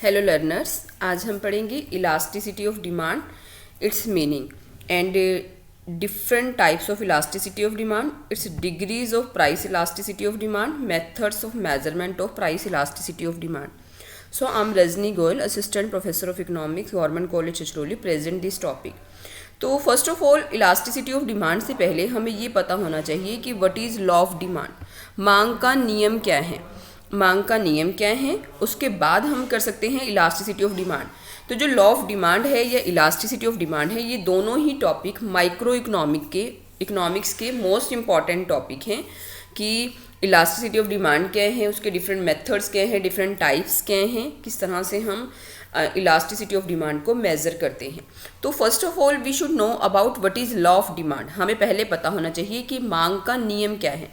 Hello learners, आज हम पढ़ेंगे elasticity of demand, it's meaning and different types of elasticity of demand, it's degrees of price elasticity of demand, methods of measurement of price elasticity of demand. So I'm Rajni Goyal, Assistant Professor of Economics, Government College Chichroli, present this topic. तो first of all elasticity of demand से पहले हमें ये पता होना चाहिए कि what is law of demand, मांग का नियम क्या है. मांग का नियम क्या है, उसके बाद हम कर सकते हैं इलास्टिसिटी ऑफ डिमांड. तो जो लॉ ऑफ डिमांड है या इलास्टिसिटी ऑफ डिमांड है, ये दोनों ही टॉपिक माइक्रो इकोनॉमिक्स के मोस्ट इम्पॉर्टेंट टॉपिक हैं कि इलास्टिसिटी ऑफ डिमांड क्या है, उसके डिफरेंट मेथड्स क्या हैं, डिफरेंट टाइप्स क्या हैं, किस तरह से हम इलास्टिसिटी ऑफ डिमांड को मेज़र करते हैं. तो first of all we should know about what is law of demand. हमें पहले पता होना चाहिए कि मांग का नियम क्या है.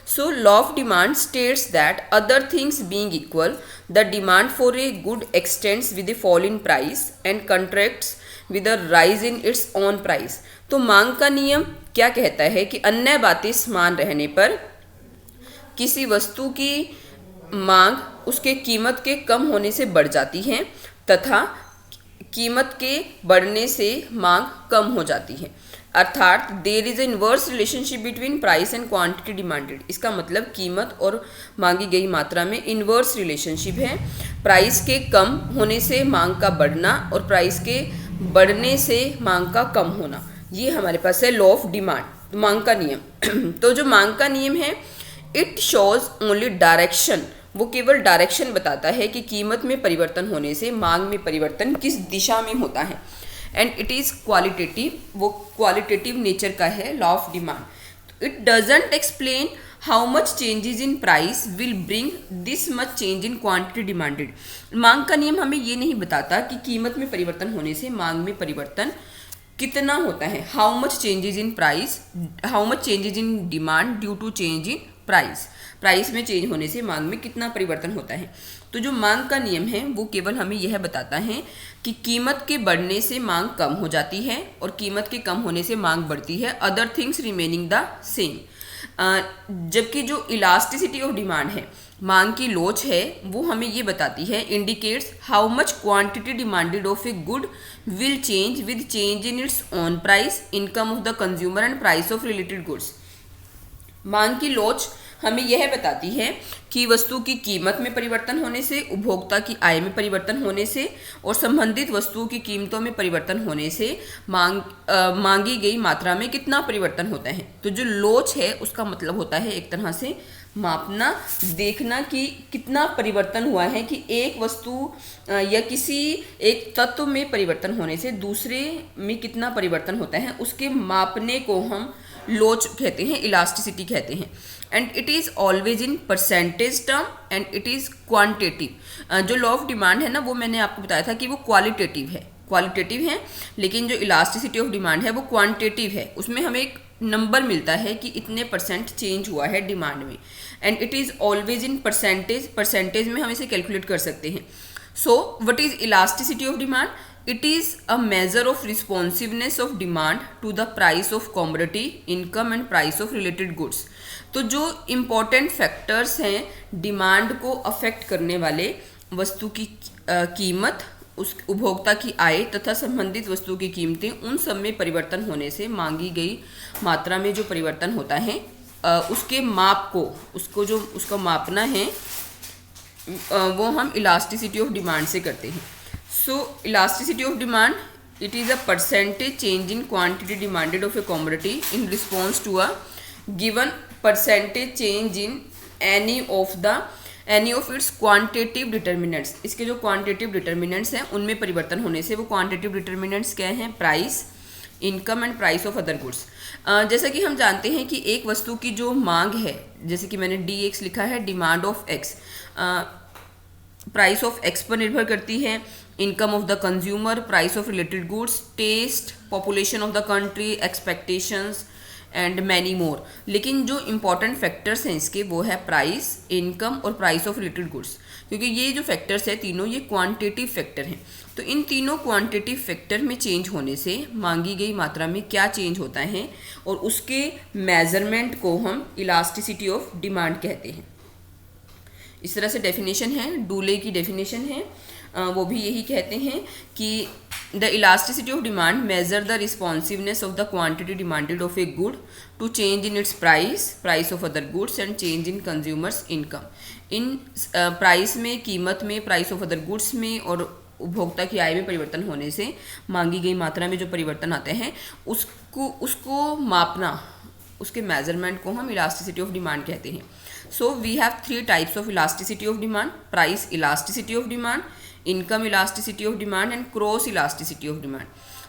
So law of demand states that other things being equal the demand for a good extends with a fall in price and contracts with a rise in its own price. तो मांग का नियम क्या कहता है कि अन्य बातें समान रहने पर किसी वस्तु की मांग उसके कीमत के कम होने से बढ़ जाती है तथा कीमत के बढ़ने से मांग कम हो जाती है. अर्थात there is inverse relationship between price and quantity demanded. इसका मतलब कीमत और मांगी गई मात्रा में इनवर्स रिलेशनशिप है. प्राइस के कम होने से मांग का बढ़ना और प्राइस के बढ़ने से मांग का कम होना, ये हमारे पास है लॉ ऑफ डिमांड, मांग का नियम. तो जो मांग का नियम है, इट शोज ओनली डायरेक्शन, वो केवल डायरेक्शन बताता है कि कीमत में परिवर्तन होने से मांग में परिवर्तन किस दिशा में होता है. एंड इट इज़ क्वालिटेटिव, वो क्वालिटेटिव नेचर का है law of demand. It doesn't explain how much changes in price will bring this much change in quantity demanded. मांग का नियम हमें ये नहीं बताता कि कीमत में परिवर्तन होने से मांग में परिवर्तन कितना होता है. How much changes in price, how much changes in demand due to change in price में चेंज होने से मांग में कितना परिवर्तन होता है. तो जो मांग का नियम है वो केवल हमें यह बताता है कि कीमत के बढ़ने से मांग कम हो जाती है और कीमत के कम होने से मांग बढ़ती है, other things remaining the same. जबकि जो इलास्टिसिटी ऑफ डिमांड है, मांग की लोच है, वो हमें ये बताती है, indicates how much quantity demanded of a good will change with change in its own price, income of the consumer and price of related goods. मांग की लोच हमें यह बताती है कि वस्तु की कीमत में परिवर्तन होने से, उपभोक्ता की आय में परिवर्तन होने से और संबंधित वस्तुओं की कीमतों में परिवर्तन होने से मांगी गई मात्रा में कितना परिवर्तन होता है. तो जो लोच है उसका मतलब होता है एक तरह से मापना, देखना कि कितना परिवर्तन हुआ है, कि एक वस्तु या किसी एक तत्व में परिवर्तन होने से दूसरे में कितना परिवर्तन होता है, उसके मापने को हम लोच कहते हैं, इलास्टिसिटी कहते हैं. And it is always in percentage term and it is quantitative. जो लॉ ऑफ डिमांड है ना, वो मैंने आपको बताया था कि वो क्वालिटेटिव है, लेकिन जो इलास्टिसिटी ऑफ डिमांड है वो क्वांटिटेटिव है. उसमें हमें एक नंबर मिलता है कि इतने परसेंट चेंज हुआ है डिमांड में. And it is always in percentage में हम इसे कैलकुलेट कर सकते हैं. So what is elasticity of demand? It is a measure of responsiveness of demand to the price of commodity, income and price of related goods. तो जो important factors हैं demand को अफेक्ट करने वाले, वस्तु की कीमत, उस उपभोक्ता की आय तथा संबंधित वस्तु की कीमतें, उन सब में परिवर्तन होने से मांगी गई मात्रा में जो परिवर्तन होता है, उसके माप को, उसको मापना है, वो हम इलास्टिसिटी ऑफ डिमांड से करते हैं. So elasticity of demand, it is a percentage change in quantity demanded of a commodity in response to a given percentage change in any of its quantitative determinants. इसके जो quantitative determinants हैं उनमें परिवर्तन होने से, वो quantitative determinants क्या हैं? Price, income and price of other goods. जैसा कि हम जानते हैं कि एक वस्तु की जो मांग है, जैसे कि मैंने DX लिखा है, demand of X, price of X पर निर्भर करती है. Income of the consumer, price of related goods, taste, population of the country, expectations and many more. लेकिन जो इम्पॉर्टेंट फैक्टर्स हैं इसके, वो है प्राइस, इनकम और प्राइस ऑफ रिलेटेड गुड्स. क्योंकि ये जो फैक्टर्स हैं तीनों, ये क्वांटिटेटिव फैक्टर हैं. तो इन तीनों क्वांटिटेटिव फैक्टर में चेंज होने से मांगी गई मात्रा में क्या चेंज होता है, और उसके मेजरमेंट को हम इलास्टिसिटी ऑफ डिमांड कहते हैं. इस तरह से डेफिनेशन है, डूले की डेफिनेशन है. वो भी यही कहते हैं कि the elasticity of demand measure the responsiveness of the quantity demanded of a good to change in its price of other goods and change in consumers income. In price में, कीमत में, प्राइस ऑफ अदर गुड्स में और उपभोक्ता की आय में परिवर्तन होने से मांगी गई मात्रा में जो परिवर्तन आते हैं उसको मापना, उसके मेजरमेंट को हम इलास्टिसिटी ऑफ डिमांड कहते हैं। So we have 3 types of elasticity of demand: price elasticity of demand, income elasticity of demand and cross elasticity of demand.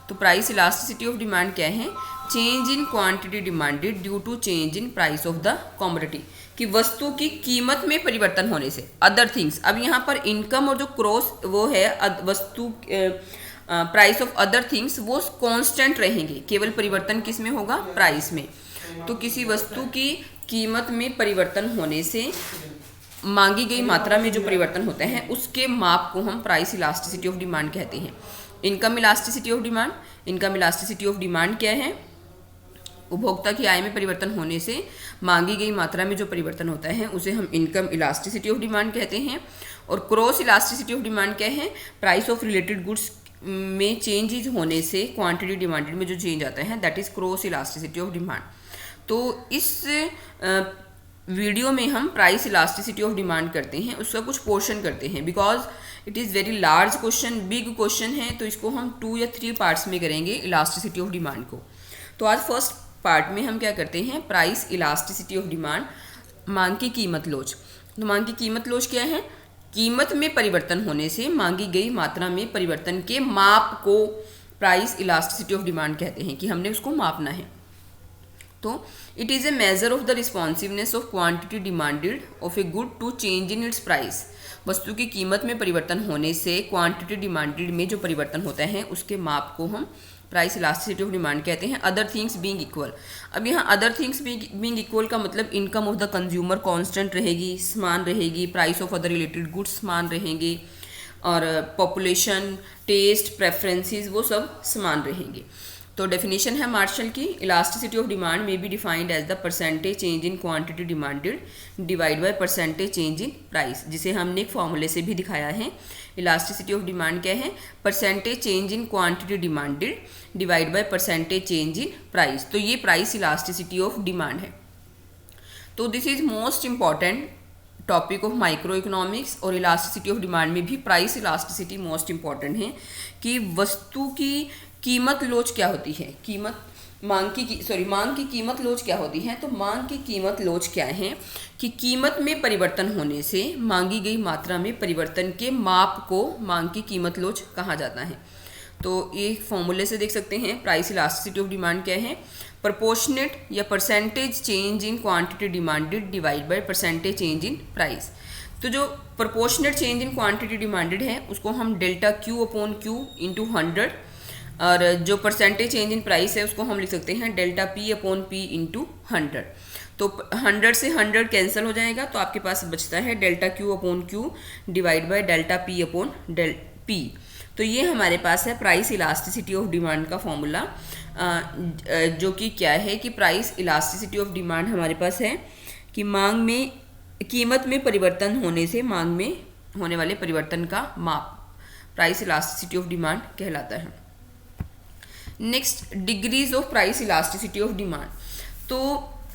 तो प्राइस इलास्टिसिटी ऑफ डिमांड क्या है? Change in quantity demanded due to change in price of the commodity, कि वस्तु की कीमत में परिवर्तन होने से। अदर थिंग्स, अब यहाँ पर इनकम और जो क्रॉस वो है वस्तु प्राइस ऑफ अदर थिंग्स वो कांस्टेंट रहेंगे, केवल परिवर्तन किस में होगा? प्राइस में। तो किसी वस्तु की कीमत में परिवर्तन होने से मांगी गई मात्रा में जो परिवर्तन होते हैं उसके माप को हम प्राइस इलास्टिसिटी ऑफ डिमांड कहते हैं। Income elasticity of demand, income elasticity of demand क्या है? उपभोक्ता की आय में परिवर्तन होने से मांगी गई मात्रा में जो परिवर्तन होता है उसे हम इनकम इलास्टिसिटी ऑफ डिमांड कहते हैं। और क्रॉस इलास्टिसिटी ऑफ डिमांड क्या है? प्राइस ऑफ रिलेटेड गुड्स में चेंजेस होने से क्वांटिटी डिमांडेड में जो चेंज आता है that is cross elasticity of demand. तो इस वीडियो में हम प्राइस इलास्टिसिटी ऑफ डिमांड करते हैं, उसका कुछ पोर्शन करते हैं because it is very large question, big question है, तो इसको हम 2 या 3 पार्ट्स में करेंगे इलास्टिसिटी ऑफ डिमांड को। तो आज फर्स्ट पार्ट में हम क्या करते हैं? प्राइस इलास्टिसिटी ऑफ डिमांड, मांग की कीमत लोच। तो मांग की कीमत लोच क्या है? कीमत में परिवर्तन होने से मांगी गई मात्रा में परिवर्तन के माप को प्राइस इलास्टिसिटी ऑफ डिमांड कहते हैं, कि हमने उसको मापना है। तो it is a measure of the responsiveness of quantity demanded of a good to change in its price. वस्तु की कीमत में परिवर्तन होने से क्वांटिटी डिमांडेड में जो परिवर्तन होता है उसके माप को हम प्राइस इलास्टिसिटी ऑफ डिमांड कहते हैं। अदर थिंग्स बीइंग इक्वल, अब यहाँ अदर थिंग्स बीइंग इक्वल का मतलब income of the consumer constant रहेगी, समान रहेगी, price of other related goods समान रहेंगे, और पॉपुलेशन, टेस्ट, प्रेफरेंसेस वो सब समान रहेंगे। तो डेफिनेशन है मार्शल की, elasticity of demand may be defined as the percentage change in quantity demanded divide by percentage change in price, जिसे हमने एक फॉर्मूले से भी दिखाया है। इलास्टिसिटी ऑफ डिमांड क्या है? Percentage change in quantity demanded divide by percentage change in price. तो ये प्राइस इलास्टिसिटी ऑफ डिमांड है। तो this is most important topic of micro economics, और इलास्टिसिटी ऑफ डिमांड में भी प्राइस इलास्टिसिटी मोस्ट इंपॉर्टेंट है, कि वस्तु की कीमत लोच क्या होती है? मांग की कीमत लोच क्या होती है? तो मांग की कीमत लोच क्या है? कि कीमत में परिवर्तन होने से मांगी गई मात्रा में परिवर्तन के माप को मांग की कीमत लोच कहा जाता है। तो ये फॉर्मूले से देख सकते हैं प्राइस इलास्टिसिटी ऑफ डिमांड क्या है? प्रोपोर्शनेट या percentage change in quantity demanded divide by percentage change in price. तो जो proportionate change in quantity demanded है उसको हम delta Q upon Q into 100, और जो परसेंटेज चेंज इन प्राइस है उसको हम लिख सकते हैं delta P upon P into 100। तो 100 से 100 कैंसिल हो जाएगा, तो आपके पास बचता है delta Q upon Q divide by delta P upon del P. तो ये हमारे पास है प्राइस इलास्टिसिटी ऑफ डिमांड का फॉर्मूला, जो कि क्या है कि प्राइस इलास्टिसिटी ऑफ डिमांड हमारे पास है कि मांग में कीमत में परिवर्तन होने से मांग में होने वाले परिवर्तन का माप प्राइस इलास्टिसिटी ऑफ डिमांड कहलाता है। Next, degrees of price elasticity of demand. तो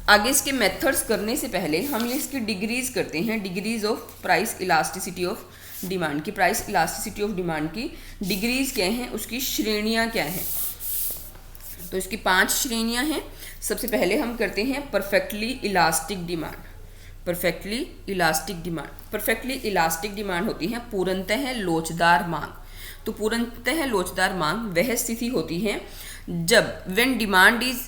आगे इसके मेथड्स करने से पहले हम ये इसकी डिग्रीज करते हैं, degrees of price elasticity of demand की। प्राइस इलास्टिसिटी ऑफ डिमांड की डिग्रीज क्या हैं, उसकी श्रेणियां क्या हैं? तो इसकी 5 श्रेणियां हैं। सबसे पहले हम करते हैं perfectly elastic demand. Perfectly elastic demand, perfectly elastic demand होती है पूर्णतः लोचदार मांग। तो पूर्णतः लोचदार मांग वह स्थिति होती है जब when demand is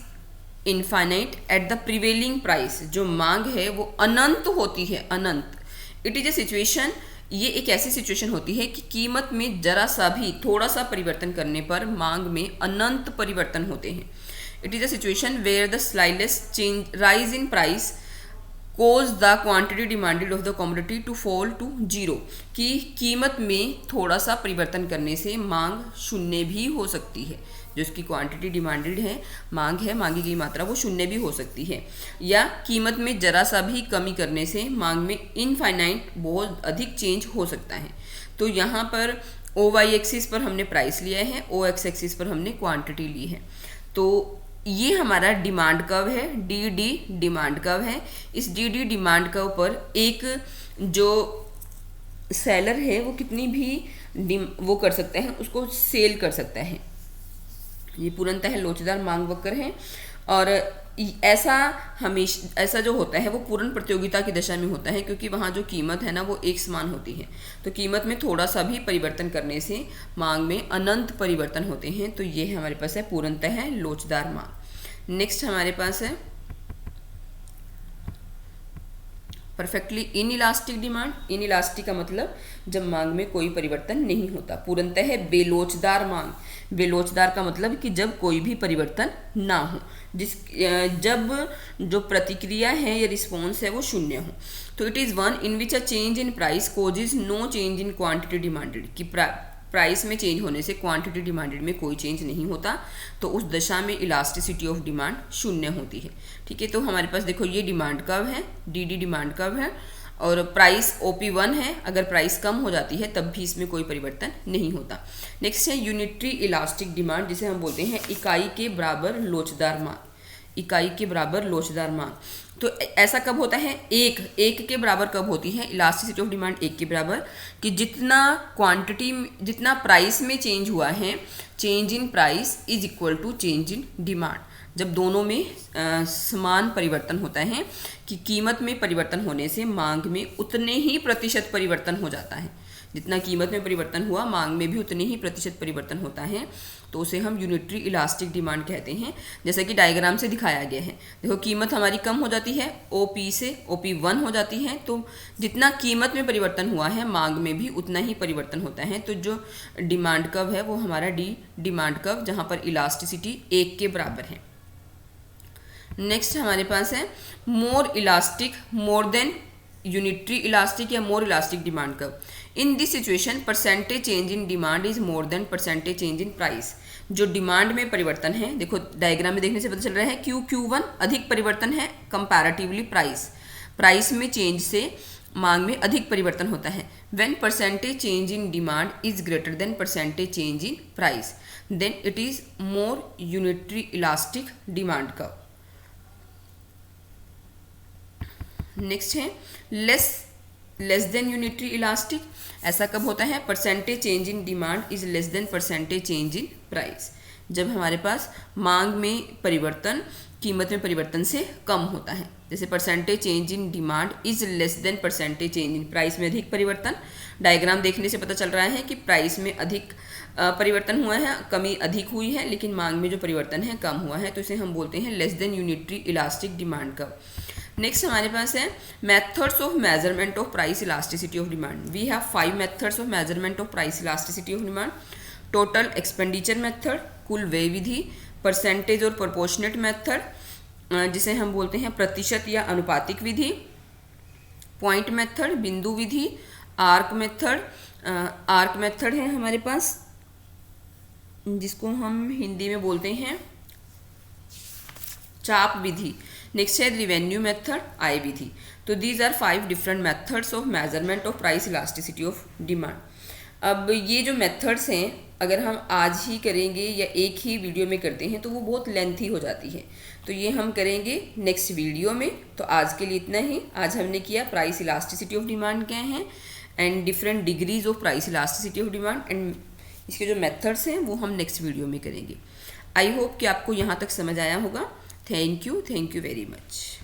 infinite at the prevailing price, जो मांग है वो अनंत होती है, अनंत। इट इज ए सिचुएशन, ये एक ऐसी सिचुएशन होती है कि कीमत में जरा सा भी थोड़ा सा परिवर्तन करने पर मांग में अनंत परिवर्तन होते हैं। It is a situation where the slightest change rise in price cause the quantity demanded of the commodity to fall to zero, कि कीमत में थोड़ा सा परिवर्तन करने से मांग शून्य भी हो सकती है, जो इसकी क्वांटिटी डिमांडेड है, मांग है, मांगी गई मात्रा वो शून्य भी हो सकती है, या कीमत में जरा सा भी कमी करने से मांग में इनफाइनाइट बहुत अधिक चेंज हो सकता है। तो यहाँ पर ओ वाई एक्सिस पर हमने प्राइस लिया है, ओ एक्स एक्सिस पर हमने क्वांटिटी ली है। तो ये हमारा डिमांड कर्व है, डी डी डिमांड कर्व है। इस डी डी डिमांड कर्व पर एक जो सेलर है वो कितनी भी वो कर सकता है, उसको सेल कर सकता है। ये पूर्णतः लोचदार मांग वक्र है, और ऐसा जो होता है वो पूर्ण प्रतियोगिता की दशा में होता है, क्योंकि वहाँ जो कीमत है ना वो एक समान होती है। तो कीमत में थोड़ा सा भी परिवर्तन करने से मांग में अनंत परिवर्तन होते हैं। तो ये हमारे पास है पूर्णतः लोचदार मांग। नेक्स्ट हमारे पास है परफेक्टली इनइलास्टिक डिमांड। इनइलास्टिक का मतलब जब मांग में कोई परिवर्तन नहीं होता। पूर्णतः बेलोचदार मांग। बेलोचदार का मतलब कि जब कोई भी परिवर्तन ना हो, जब जो प्रतिक्रिया है या रिस्पॉन्स है वो शून्य हो। तो it is one in which a change in price causes no change in quantity demanded, कि प्राइस में चेंज होने से क्वांटिटी डिमांडेड में कोई चेंज नहीं होता, तो उस दशा में इलास्टिसिटी ऑफ डिमांड शून्य होती है। ठीक है, तो हमारे पास देखो ये डिमांड कर्व है, डी डी डिमांड कर्व है, और प्राइस OP1 है। अगर प्राइस कम हो जाती है तब भी इसमें कोई परिवर्तन नहीं होता। नेक्स्ट है यूनिटरी इलास्टिक डिमांड, जिसे हम बोलते हैं इकाई के बराबर लोचदार मांग। इकाई के बराबर लोचदार मांग। तो ऐसा कब होता है, एक के बराबर कब होती है इलास्टिसिटी ऑफ डिमांड, एक के बराबर, कि जितना प्राइस में चेंज हुआ है, change in price is equal to change in demand. जब दोनों में समान परिवर्तन होता है, कि कीमत में परिवर्तन होने से मांग में उतने ही प्रतिशत परिवर्तन हो जाता है। जितना कीमत में परिवर्तन हुआ मांग में भी उतने ही प्रतिशत परिवर्तन होता है, तो उसे हम यूनिटरी इलास्टिक डिमांड कहते हैं। जैसा कि डायग्राम से दिखाया गया है, देखो कीमत हमारी कम हो जाती है, OP से OP1 हो जाती है, तो जितना कीमत में परिवर्तन हुआ है मांग में भी उतना ही परिवर्तन होता है। तो जो डिमांड कर्व है वो हमारा डी डिमांड कर्व, जहाँ पर इलास्टिसिटी 1 के बराबर है। नेक्स्ट हमारे पास है more elastic more than unitary elastic या more elastic demand curve. In this situation percentage change in demand is more than percentage change in price. जो डिमांड में परिवर्तन है, देखो डायग्राम में देखने से पता चल रहा है Q1 अधिक परिवर्तन है कंपैरेटिवली प्राइस में चेंज से मांग में अधिक परिवर्तन होता है। When percentage change in demand is greater than percentage change in price, then it is more unitary elastic demand curve. Next है लेस देन यूनिटरी इलास्टिक। ऐसा कब होता है, percentage change in demand is less than percentage change in price. जब हमारे पास मांग में परिवर्तन कीमत में परिवर्तन से कम होता है। जैसे percentage change in demand is less than percentage change in price में अधिक परिवर्तन। डायग्राम देखने से पता चल रहा है कि प्राइस में अधिक परिवर्तन हुआ है, कमी अधिक हुई है, लेकिन मांग में जो परिवर्तन है कम हुआ है, तो इसे हम बोलते हैं less than unitary elastic demand curve. Next हमारे पास है methods of measurement of price elasticity of demand. We have 5 methods of measurement of price elasticity of demand. Total expenditure method, कुल व्यय विधि, परसेंटेज और प्रोपोर्शनेट मेथड, जिसे हम बोलते हैं प्रतिशत या अनुपातिक विधि, पॉइंट मेथड, बिंदु विधि, आर्क मेथड है हमारे पास, जिसको हम हिंदी में बोलते हैं चाप विधि। नेक्स्ट है रिवेन्यू मेथड, आय विधि। तो these are 5 different methods of measurement of price elasticity of demand. अब ये जो मेथड्स हैं, अगर हम आज ही करेंगे या एक ही वीडियो में करते हैं तो वो बहुत लेंथी हो जाती है, तो ये हम करेंगे नेक्स्ट वीडियो में। तो आज के लिए इतना ही। आज हमने किया प्राइस इलास्टिसिटी ऑफ डिमांड क्या है and different degrees of price elasticity of demand, and इसके जो मेथड्स हैं वो हम नेक्स्ट वीडियो में करेंगे। आई होप कि आपको यहाँ तक समझ आया होगा। Thank you very much.